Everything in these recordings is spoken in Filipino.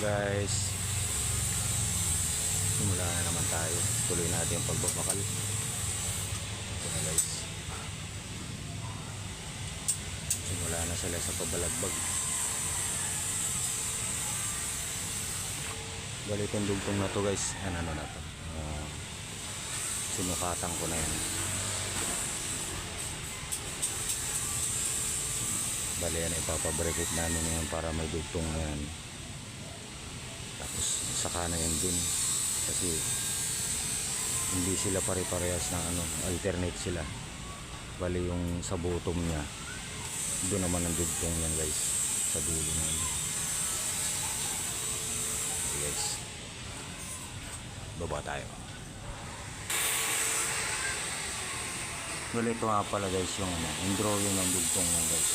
Guys, simula na naman tayo. Tuloy natin yung pagbabakal. Ito na guys, simula na sila sa pabalagbag. Bali itong dugtong na to guys, ano na to, sinukatan ko na yan. Bali yan, ipapabrikit namin yan para may dugtong na yan. Tapos saka na yan dun, kasi hindi sila pare-parehas na alternate sila. Bali yung sa bottom niya, doon naman ang dugtong yan guys, sa dulo na yan. Okay guys, baba tayo. Well, ito nga pala guys yung drawing ng dugtong yan guys.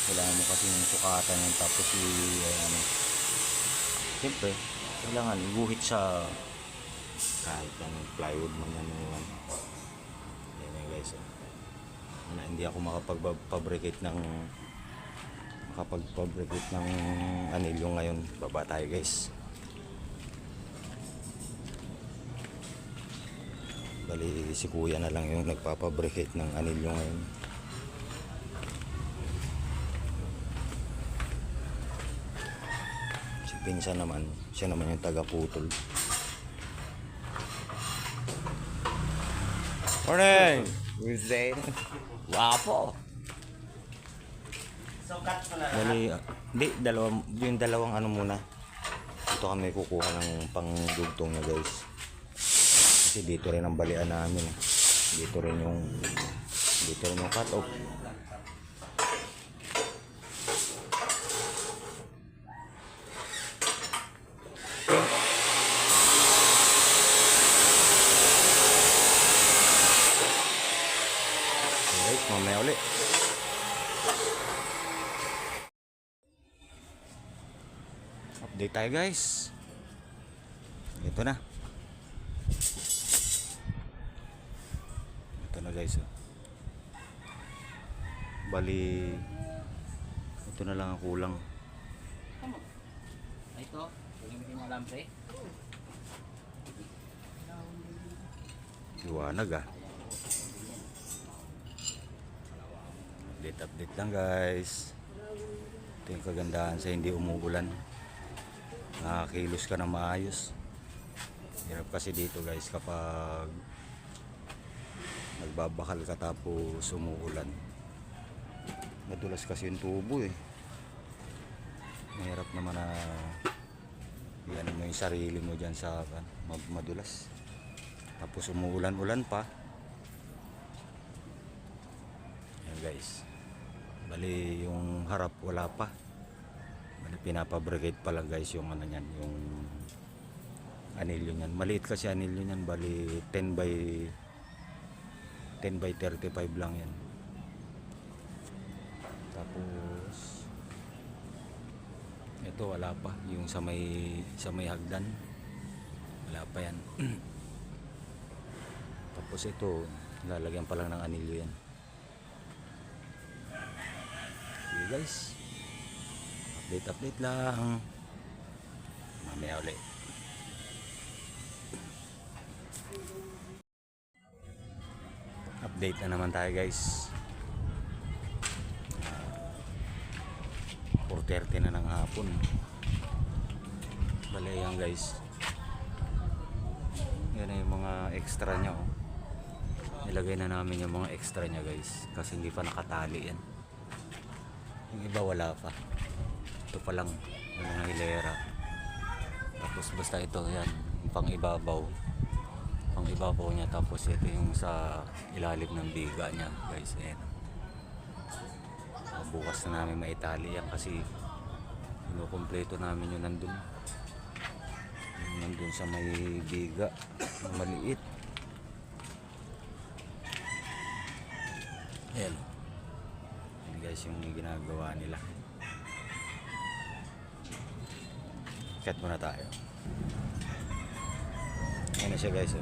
Kailangan mo kasi yung sukatan yan, tapos siyempre kailangan iguhit sa kahit anong plywood man yan. Yan guys. Hindi ako makapag-fabricate ng anilyo ngayon. Baba tayo guys. Bali si kuya na lang yung nagpapabricate ng anilyo ngayon. Si pinsan naman, siya naman yung taga-putol. Morning! Wednesday. Wapo! Bali, yung dalawang muna. Ito kami kukuha ng pangdugtong na guys. Kasi dito rin ang balian namin. Dito rin yung cut off. Alright, mamaya ulit. Update tayo guys. Ito na. Ito na guys. Bali ito na lang ang kulang. Ito, gamitin mo alambre. Liwanag ah. Update lang guys. Ito yung kagandahan sa hindi umuulan. Nakakilos ka na maayos. Hirap kasi dito guys kapag nagbabakal ka tapos umuulan. Madulas kasi yung tubo eh. Mahirap naman na yan mo yung sarili mo dyan sa madulas. Tapos umuulan-ulan pa. Yan guys. Bali yung harap wala pa. Bali pinapabricate pa lang guys yung niyan, yung anilyo niyan. Maliit kasi anilyo niyan, bali 10 by 35 lang yan. Tapos ito wala pa, yung sa may hagdan. Wala pa yan. Tapos ito lalagyan pa lang ng anilyo yan. Okay guys, update lang. Mamaya ulit. Update na naman tayo guys. 4:30 na ng hapon. Bali yan guys, yan na yung mga extra nya oh. Nilagay na namin yung mga extra nya guys, kasi hindi pa nakatali yan. Yung iba wala pa. Ito pa lang yung mga hilera. Tapos basta ito yan yung pang ibabaw niya. Tapos ito yung sa ilalim ng biga niya guys. Ayan. Bukas na namin maitali yan kasi kinukumpleto namin yung nandun sa may biga na maliit. Ayan. Ayan guys yung ginagawa nila. Cut muna tayo. Ayan na siya guys.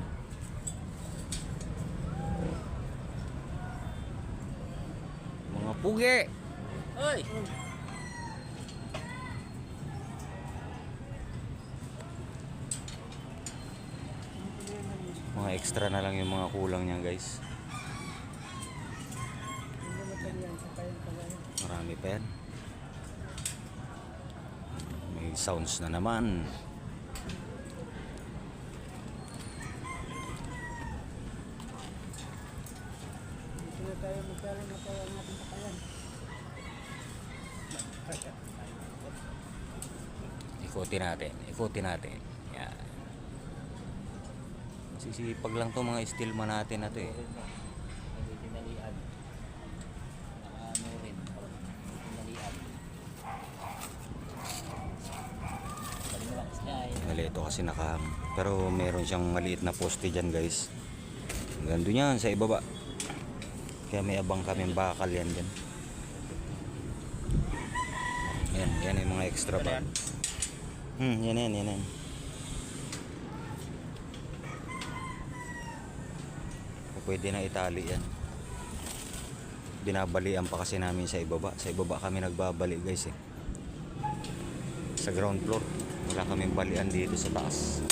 Mga pugi. Hoy! extra na lang yung mga kulang niya guys. Marami pa yan. May sounds na naman. Ikutin natin. Yan. Sisipag lang to mga stillman natin na to eh. Hindi tinalian. Ano rin. Tinalian. Bali mo lang isla eh. Mali ito kasi nakahang. Pero meron siyang maliit na poste dyan guys. Hanggang doon yan sa ibaba. Kaya may abang kaming bakal yan dyan. Yan yung mga extra ba. Yan. Pwede na itali yan. Binabalian pa kasi namin sa ibaba. Sa ibaba kami nagbabali guys eh. Sa ground floor. Wala kaming balian dito sa taas.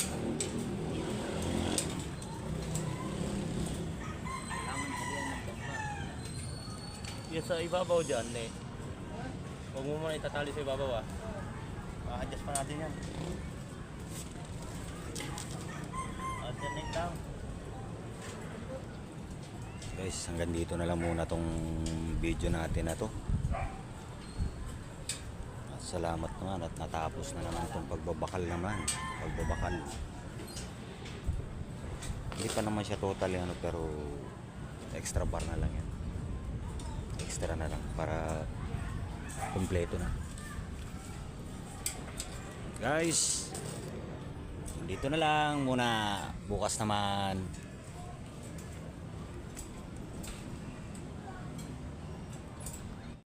Yung sa ibabaw dyan, eh. Huwag mo muna itatali sa ibabaw, ah. Adjust pa natin yan. Alternate lang. Guys, hanggang dito na lang muna tong video natin na to. At salamat naman at natapos na naman itong pagbabakal naman. Pagbabakal. Hindi pa naman siya totally ano, pero extra bar na lang yan. Extra na lang para kumpleto na. Guys, dito na lang muna. Bukas naman